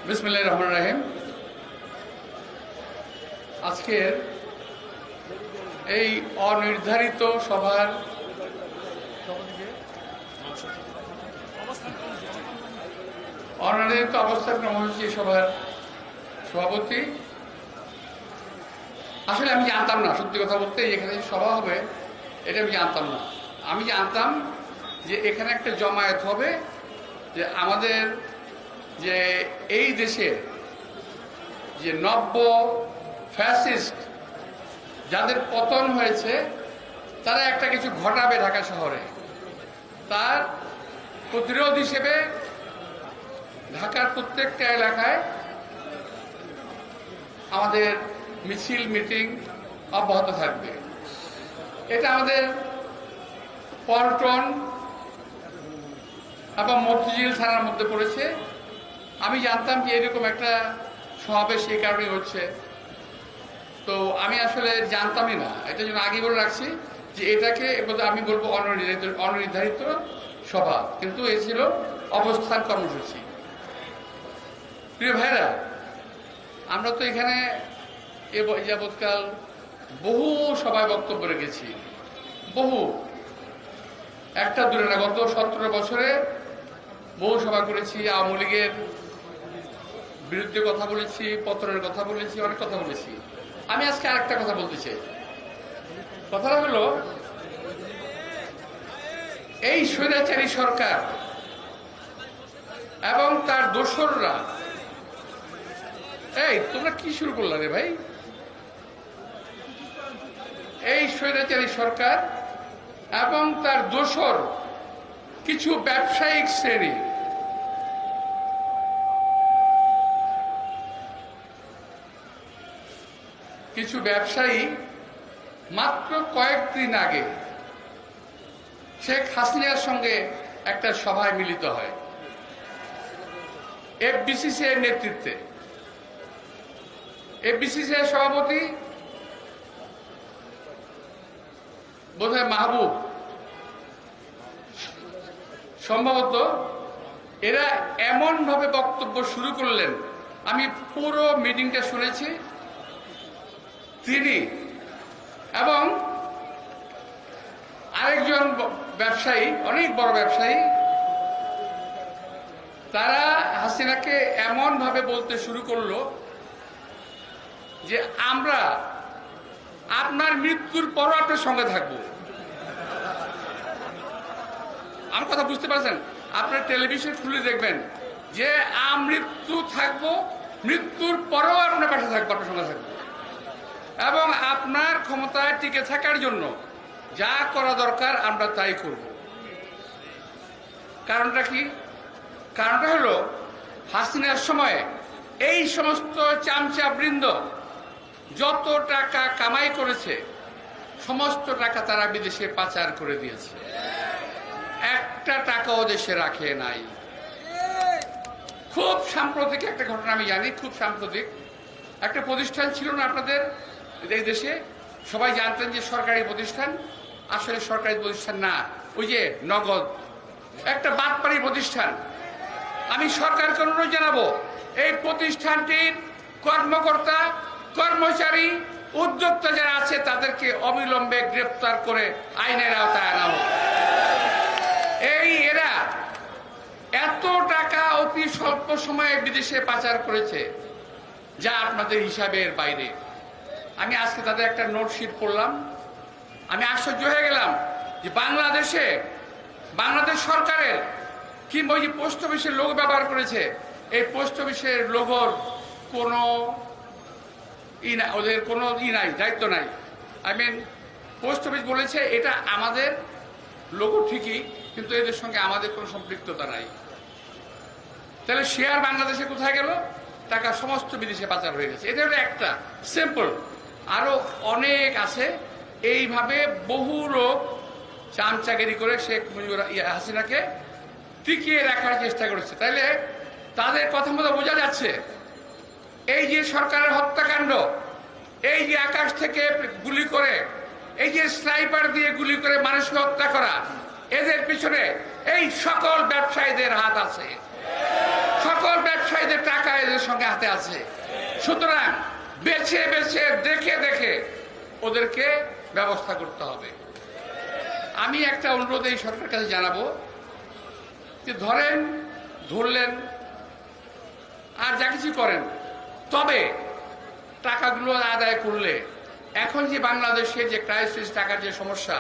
বিসমিল্লাহির রহমানির রহিম। আজকের এই অনির্ধারিত সভার অনির্ধারিত অবস্থান কর্মসূচি সভার সভাপতি, আসলে আমি জানতাম না, সত্যি কথা বলতে এখানে সভা হবে এটা আমি জানতাম না। আমি জানতাম যে এখানে একটা জমায়েত হবে, যে আমাদের যে এই দেশের যে নব্য ফ্যাসিস্ট যাদের পতন হয়েছে তারা একটা কিছু ঘটাবে ঢাকা শহরে, তার প্রতিরোধ হিসেবে ঢাকার প্রত্যেকটা এলাকায় আমাদের মিছিল মিটিং অব্যাহত থাকবে। এটা আমাদের পল্টন এবং মতিঝিল থানার মধ্যে পড়েছে। আমি জানতাম যে এরকম একটা সমাবেশ এই কারণে হচ্ছে, তো আমি আসলে জানতামই না। এটার জন্য আগে বলে রাখছি যে এটাকে আমি বলবো অনির্ধারিত সভা, কিন্তু এ ছিল অবস্থান কর্মসূচি। প্রিয় ভাইরা, আমরা তো এখানে এ যাবৎকাল বহু সভায় বক্তব্য রেখেছি, বহু, একটা দূরে না, গত 17 বছরে বহু সভা করেছি। আওয়ামী লীগের বিরুদ্ধে কথা বলেছি, পতনের কথা বলেছি, অনেক কথা বলেছি। আমি আজকে আরেকটা কথা বলতে চাই। কথাটা হলো, এই স্বৈরাচারী সরকার এবং তার দোসররা, এই তোমরা কি শুরু করলা রে ভাই? এই স্বৈরাচারী সরকার এবং তার দোসর কিছু ব্যবসায়িক শ্রেণী কিছু ব্যবসায়ী মাত্র কয়েকদিন আগে শেখ হাসিনার সঙ্গে একটা সভায় মিলিত হয় এফবিসিসি এর নেতৃত্বে। এফবিসিসি এর সভাপতি বোধহয় মাহবুব, সম্ভবত। এরা এমন ভাবে বক্তব্য শুরু করলেন, আমি পুরো মিটিংটা শুনেছি। তিনি এবং আরেকজন ব্যবসায়ী, অনেক বড় ব্যবসায়ী, তারা হাসিনাকে এমন ভাবে বলতে শুরু করলো যে আমরা আপনার মৃত্যুর পরও আপনার সঙ্গে থাকবো। আমার কথা বুঝতে পারছেন? আপনার টেলিভিশন খুলে দেখবেন যে আমৃত্যু থাকবো, মৃত্যুর পরেও আপনার পাশে থাকবো, আপনার সঙ্গে থাকবো, এবং আপনার ক্ষমতায় টিকে থাকার জন্য যা করা দরকার আমরা তাই করব। কারণটা কি? কারণটা হলো, হাসিনার সময়ে এই সমস্ত চামচা বৃন্দ যত টাকা কামাই করেছে সমস্ত টাকা তারা বিদেশে পাচার করে দিয়েছে, একটা টাকাও দেশে রাখে নাই। খুব সাম্প্রতিক একটা ঘটনা আমি জানি, খুব সাম্প্রতিক একটা প্রতিষ্ঠান ছিল না আপনাদের এই দেশে, সবাই জানতেন যে সরকারি প্রতিষ্ঠান, আসলে সরকারি প্রতিষ্ঠান না, ওই যে নগদ একটা বাটপাড়ি প্রতিষ্ঠান। আমি সরকারকে অনুরোধ জানাবো, এই প্রতিষ্ঠানটির কর্মকর্তা, কর্মচারী, উদ্যোক্তা যারা আছে তাদেরকে অবিলম্বে গ্রেফতার করে আইনের আওতায় আনা হোক। এরা এত টাকা অতি স্বল্প সময়ে বিদেশে পাচার করেছে যা আপনাদের হিসাবের বাইরে। আমি আজকে তাদের একটা নোটশিট পড়লাম, আমি আশ্চর্য হয়ে গেলাম যে বাংলাদেশ সরকারের কিংবা ওই যে পোস্ট অফিসের লোগো ব্যবহার করেছে, এই পোস্ট অফিসের লোগোর কোনো ওদের কোনো নাই, দায়িত্ব নাই। পোস্ট অফিস বলেছে এটা আমাদের লোগো ঠিকই, কিন্তু এদের সঙ্গে আমাদের কোনো সম্পৃক্ততা নাই। তাহলে শেয়ার বাংলাদেশে কোথায় গেল? টাকা সমস্ত বিদেশে পাচার হয়ে গেছে। এটা হলো একটা সিম্পল, আরো অনেক আছে। এইভাবে বহু লোক চামচাগিরি করে শেখ হাসিনাকে টিকিয়ে রাখার চেষ্টা করেছে। তাইলে তাদের কথা মতো বোঝা যাচ্ছে, এই যে সরকারের হত্যাকাণ্ড, এই যে আকাশ থেকে গুলি করে, এই যে স্নাইপার দিয়ে গুলি করে মানুষকে হত্যা করা, এদের পিছনে এই সকল ব্যবসায়ীদের হাত আছে। সকল ব্যবসায়ীদের টাকা এদের সঙ্গে হাতে আছে। সুতরাং বেছে বেছে দেখে দেখে ওদেরকে ব্যবস্থা করতে হবে। আমি একটা অনুরোধ এই সরকারের কাছে জানাবো যে ধরলেন আর যা কিছু করেন, তবে টাকাগুলো আদায় করলে এখন যে বাংলাদেশে যে ক্রাইসিস, টাকার যে সমস্যা,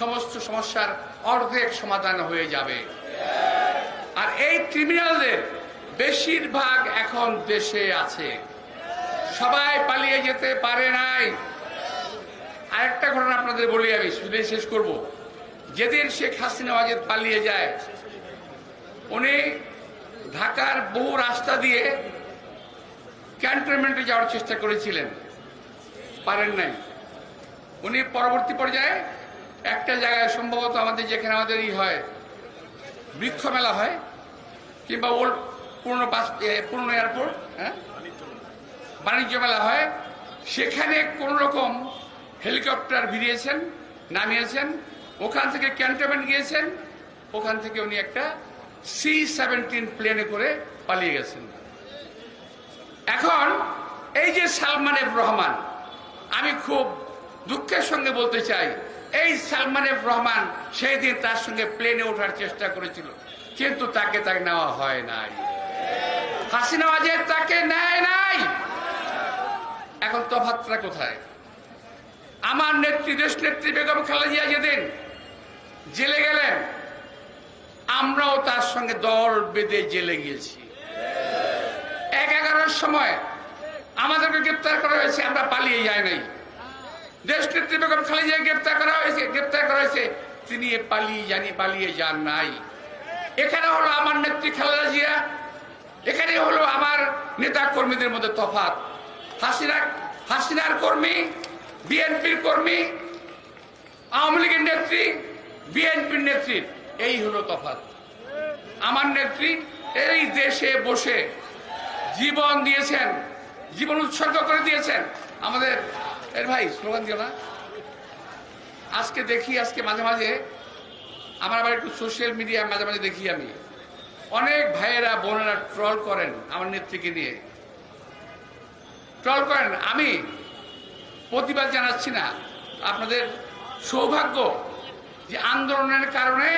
সমস্ত সমস্যার অর্ধেক সমাধান হয়ে যাবে। আর এই ক্রিমিনালদের বেশিরভাগ এখন দেশে আছে, সবাই পালিয়ে যেতে পারে নাই। আরেকটা ঘটনা আপনাদের বলি, আমি শুধু শেষ করব। যেদিন শেখ হাসিনা ওয়াজেদ পালিয়ে যায়, উনি ঢাকার বহু রাস্তা দিয়ে ক্যান্টনমেন্টে যাওয়ার চেষ্টা করেছিলেন, পারেন নাই। উনি পরবর্তী পর্যায়ে একটা জায়গায়, সম্ভবত আমাদের যেখানে আমাদের হয় বৃক্ষ মেলা হয়, কিংবা ওল্ড পুরনো এয়ারপোর্ট, হ্যাঁ, বাণিজ্য মেলা হয়, সেখানে কোন রকম হেলিকপ্টার ভিড়িয়েছেন, নামিয়েছেন, ওখান থেকে ক্যান্টনমেন্ট গিয়েছেন, ওখান থেকে উনি একটা C-17 প্লেনে করে পালিয়ে গেছেন। এখন এই যে সালমান এফ রহমান, আমি খুব দুঃখের সঙ্গে বলতে চাই, এই সালমান এফ রহমান সেই দিন তার সঙ্গে প্লেনে ওঠার চেষ্টা করেছিল, কিন্তু তাকে নেওয়া হয় নাই। হাসিনা ওয়াজেদ তাকে নেয় নাই। এখন তফাৎটা কোথায়? আমার নেত্রী, দেশ নেত্রী বেগম খালেদা জিয়া যেদিন জেলে গেলেন, আমরাও তার সঙ্গে দল বেঁধে জেলে গিয়েছি। 11টার সময় আমাদেরকে গ্রেপ্তার করা হয়েছে, আমরা পালিয়ে যাই নাই। দেশ নেত্রী বেগম খালেদা জিয়া গ্রেপ্তার করা হয়েছে, তিনি পালিয়ে যান নাই। এখানে হলো আমার নেত্রী খালেদা জিয়া, এখানে হলো আমার নেতা কর্মীদের মধ্যে তফাৎ। হাসিনার কর্মী, বিএনপির কর্মী, আওয়ামী লীগের নেত্রী, বিএনপির নেত্রী, এই হলো তফাৎ। আমার নেত্রী এই দেশে বসে জীবন দিয়েছেন, জীবন উৎসর্গ করে দিয়েছেন। আমাদের ভাই স্লোগান দিও না। আজকে মাঝে মাঝে আমার আবার একটু সোশ্যাল মিডিয়া মাঝে মাঝে দেখি, আমি অনেক ভাইয়েরা বোনেরা ট্রল করেন আমার নেত্রীকে নিয়ে, ট্রল করেন। আমি প্রতিবাদ জানাচ্ছি না, আপনাদের সৌভাগ্য যে আন্দোলনের কারণে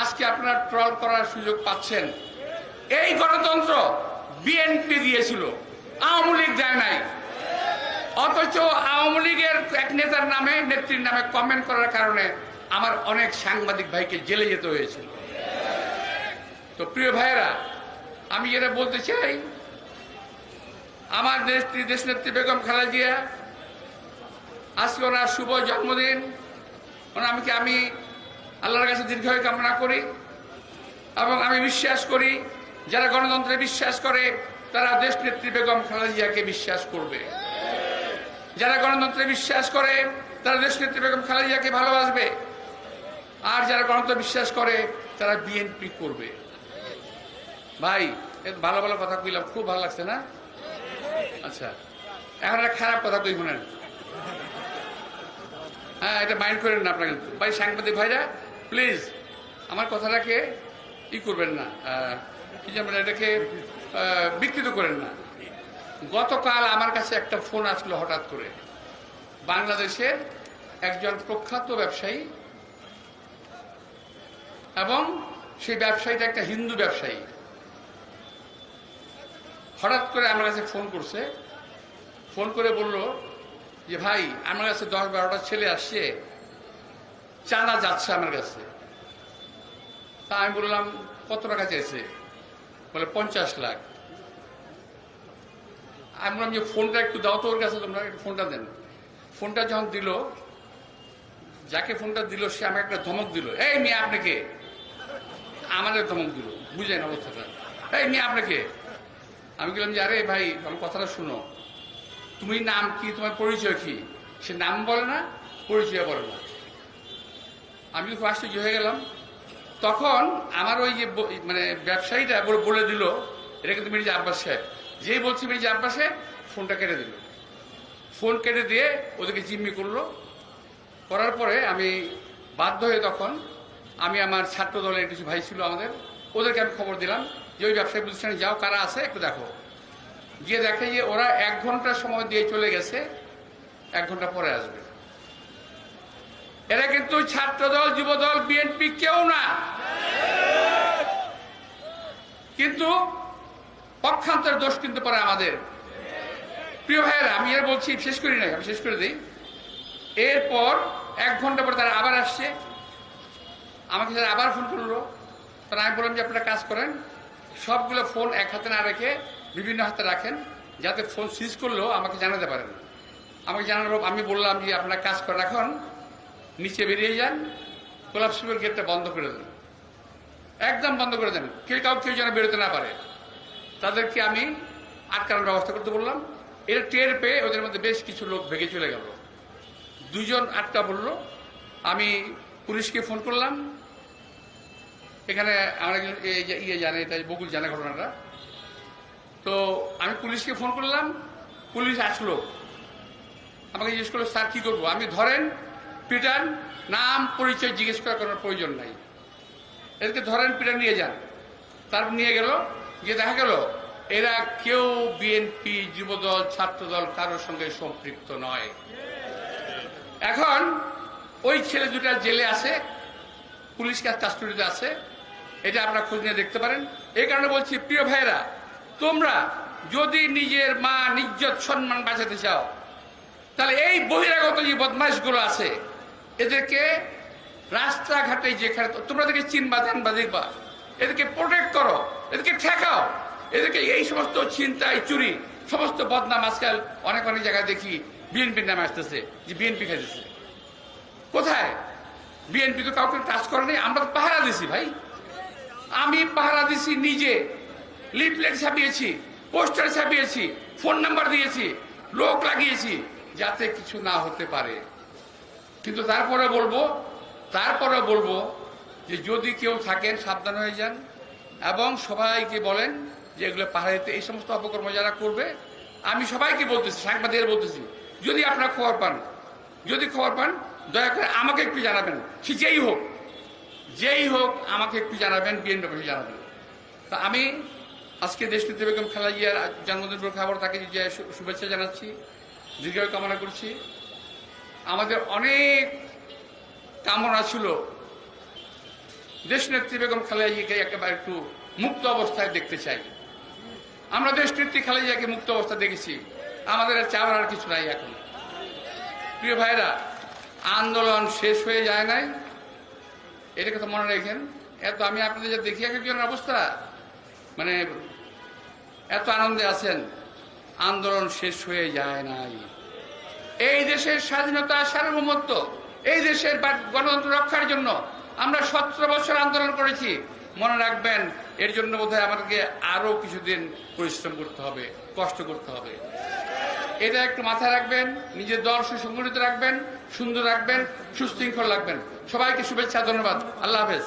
আজকে আপনারা ট্রল করার সুযোগ পাচ্ছেন। এই গণতন্ত্র বিএনপি দিয়েছিল, আওয়ামী লীগ দেয় নাই। অথচ আওয়ামী লীগের এক নেতার নামে, নেত্রীর নামে কমেন্ট করার কারণে আমার অনেক সাংবাদিক ভাইকে জেলে যেতে হয়েছিল। তো প্রিয় ভাইয়েরা, আমি যেটা বলতে চাই, আমার দেশনেত্রী বেগম খালেদা জিয়া, আজকে ওনার শুভ জন্মদিন। আমি আল্লাহর কাছে দীর্ঘায়ু কামনা করি, এবং আমি বিশ্বাস করি যারা গণতন্ত্রে বিশ্বাস করে তারা দেশনেত্রী বেগম খালেদা জিয়াকে বিশ্বাস করবে। যারা গণতন্ত্রে বিশ্বাস করে তারা দেশনেত্রী বেগম খালেদা জিয়াকে ভালোবাসবে। আর যারা গণতন্ত্র বিশ্বাস করে তারা বিএনপি করবে। ভাই, ভালো ভালো কথা কইলাম, খুব ভালো লাগছে না? আচ্ছা, এখন একটা খারাপ কথা কই শুনেন। হ্যাঁ, এটা মাইন্ড করেন না আপনারা কিন্তু। ভাই সাংবাদিক ভাইরা, প্লিজ আমার কথাটাকে করবেন না, কি যেমন এটাকে বিকৃত করেন না। গতকাল আমার কাছে একটা ফোন আসলো হঠাৎ করে, বাংলাদেশের একজন প্রখ্যাত ব্যবসায়ী, এবং সেই ব্যবসায়ীটা একটা হিন্দু ব্যবসায়ী। হঠাৎ করে আমার কাছে ফোন করছে, ফোন করে বলল যে ভাই, আমার কাছে 10-12টা ছেলে আসছে, চাঁদা যাচ্ছে আমার কাছে। তা আমি বললাম কত টাকা চাইছে? বলে 50 লাখ। আমি বললাম যে ফোনটা একটু দাও তো ওর কাছে, তোমরা একটু ফোনটা দেন। ফোনটা যখন দিল, যাকে ফোনটা দিল সে আমাকে একটা ধমক দিল, এই মেয়ে আপনাকে, আমাদের ধমক দিল, বুঝেন অবস্থাটা, এই মেয়ে আপনাকে। আমি বললাম যে আরে ভাই, আমার কথাটা শুনো, তুমি নাম কি, তোমার পরিচয় কি? সে নাম বলে না, পরিচয় বলে না। আমি খুব আশ্চর্য হয়ে গেলাম। তখন আমার ওই যে ব্যবসায়ীটা বলে দিল, এটা কিন্তু মির্জা আব্বাস সাহেব। যেই বলছি মির্জা আব্বাস সাহেব, ফোনটা কেটে দিল। ফোন কেটে দিয়ে ওদেরকে জিম্মি করলো। করার পরে আমি বাধ্য হয়ে তখন আমি আমার ছাত্র দলের কিছু ভাই ছিল আমাদের, ওদেরকে আমি খবর দিলাম যে ওই ব্যবসায়িক প্রতিষ্ঠানে যাও, কারা আছে একটু দেখো। গিয়ে দেখে যে ওরা 1 ঘন্টা সময় দিয়ে চলে গেছে, 1 ঘন্টা পরে আসবে। এরা কিন্তু ছাত্রদল, যুবদল, বিএনপি কেউ না, কিন্তু পক্ষান্তর দোষ কিন্তু পরে আমাদের। প্রিয় ভাইয়েরা, আমি আর বলছি, শেষ করি না, আমি শেষ করে দিই। এরপর 1 ঘন্টা পর তারা আবার আসছে, আমাকে তারা আবার ফোন করলো। তারা আমি বললাম যে আপনারা কাজ করেন, সবগুলো ফোন এক হাতে না রেখে বিভিন্ন হাতে রাখেন, যাতে ফোন সুইচ করলেও আমাকে জানাতে পারেন। আমাকে জানানোর পর আমি বললাম যে আপনারা কাজ করেন, এখন নিচে বেরিয়ে যান, কোলাপসিবল গেটটা বন্ধ করে দেন, একদম বন্ধ করে দেন, কেউ যেন বেরোতে না পারে। তাদেরকে আমি আটকানোর ব্যবস্থা করতে বললাম। এটা টের পেয়ে ওদের মধ্যে বেশ কিছু লোক ভেগে চলে গেল। 2 জন আটকা বলল। আমি পুলিশকে ফোন করলাম। এখানে আমরা জানে, এটা বকুল জানে ঘটনাটা। তো আমি পুলিশকে ফোন করলাম, পুলিশ আসলো, আমাকে জিজ্ঞেস করলো স্যার কী করবো। আমি ধরেন, পিটান, নাম পরিচয় জিজ্ঞেস করার কোনো প্রয়োজন নাই, এদেরকে ধরেন, পিটান, নিয়ে যান। তারপর নিয়ে গেল, গিয়ে দেখা গেল এরা কেউ বিএনপি, যুবদল, ছাত্রদল কারোর সঙ্গে সম্পৃক্ত নয়। এখন ওই ছেলে দুটা জেলে আছে, পুলিশ কাস্টডিতে আছে, এটা আপনারা খোঁজ নিয়ে দেখতে পারেন। এই কারণে বলছি, প্রিয় ভাইয়েরা, তোমরা যদি নিজের মান, ইজ্জত, সম্মান বাঁচাতে চাও, তাহলে এই বহিরাগত যে বদমাইশগুলো আছে এদেরকে রাস্তাঘাটে, যেখানে তোমরা এদেরকে চিনবা, জানবা, দেখবা, এদেরকে প্রোটেক্ট করো, এদেরকে ঠেকাও। এদেরকে এই সমস্ত ছিনতাই, চুরি, সমস্ত বদনাম আজকাল অনেক জায়গায় দেখি বিএনপির নামে আসতেছে, যে বিএনপি খাইতেছে। কোথায়? বিএনপি তো কাউকে টাচ করেনি, আমরা তো পাহারা দিছি ভাই। আমি পাহারা দিছি, নিজে লিফলেট ছাপিয়েছি, পোস্টার ছাপিয়েছি, ফোন নাম্বার দিয়েছি, লোক লাগিয়েছি, যাতে কিছু না হতে পারে। কিন্তু তারপরে বলবো যে যদি কেউ থাকেন সাবধান হয়ে যান, এবং সবাইকে বলেন যে এগুলো পাহাড়ে এই সমস্ত অপকর্ম যারা করবে, আমি সবাইকে বলতেছি, সাংবাদিকদের বলতেছি, যদি আপনারা খবর পান, দয়া করে আমাকে একটু জানাবেন। সে যেই হোক আমাকে একটু জানাবেন, বিএনপিকে জানাবেন। তা আমি আজকে দেশনেত্রী বেগম খালেদা জিয়ার জন্মদিন খবর, তাকে যে শুভেচ্ছা জানাচ্ছি, দীর্ঘায়ু কামনা করছি। আমাদের অনেক কামনা ছিল দেশনেত্রী বেগম খালেদা জিয়াকে একেবারে একটু মুক্ত অবস্থায় দেখতে চাই। আমরা দেশনেত্রী খালেদা জিয়াকে মুক্ত অবস্থা দেখেছি, আমাদের চাওয়ার আর কিছু নাই এখন। প্রিয় ভাইরা, আন্দোলন শেষ হয়ে যায় নাই, এটা কথা মনে রাখেন। আমি আপনাদের যা দেখি একজনের অবস্থা, মানে এত আনন্দে আছেন, আন্দোলন শেষ হয়ে যায় নাই। এই দেশের স্বাধীনতা, সার্বভৌমত্ব, এই দেশের গণতন্ত্র রক্ষার জন্য আমরা 17 বছর আন্দোলন করেছি। মনে রাখবেন, এর জন্য বোধহয় আমাদেরকে আরো কিছুদিন পরিশ্রম করতে হবে, কষ্ট করতে হবে। এটা একটু মাথায় রাখবেন, নিজের দল সুসংগঠিত রাখবেন, সুন্দর রাখবেন, সুশৃঙ্খল রাখবেন। সবাইকে শুভেচ্ছা, ধন্যবাদ, আল্লাহ হাফেজ।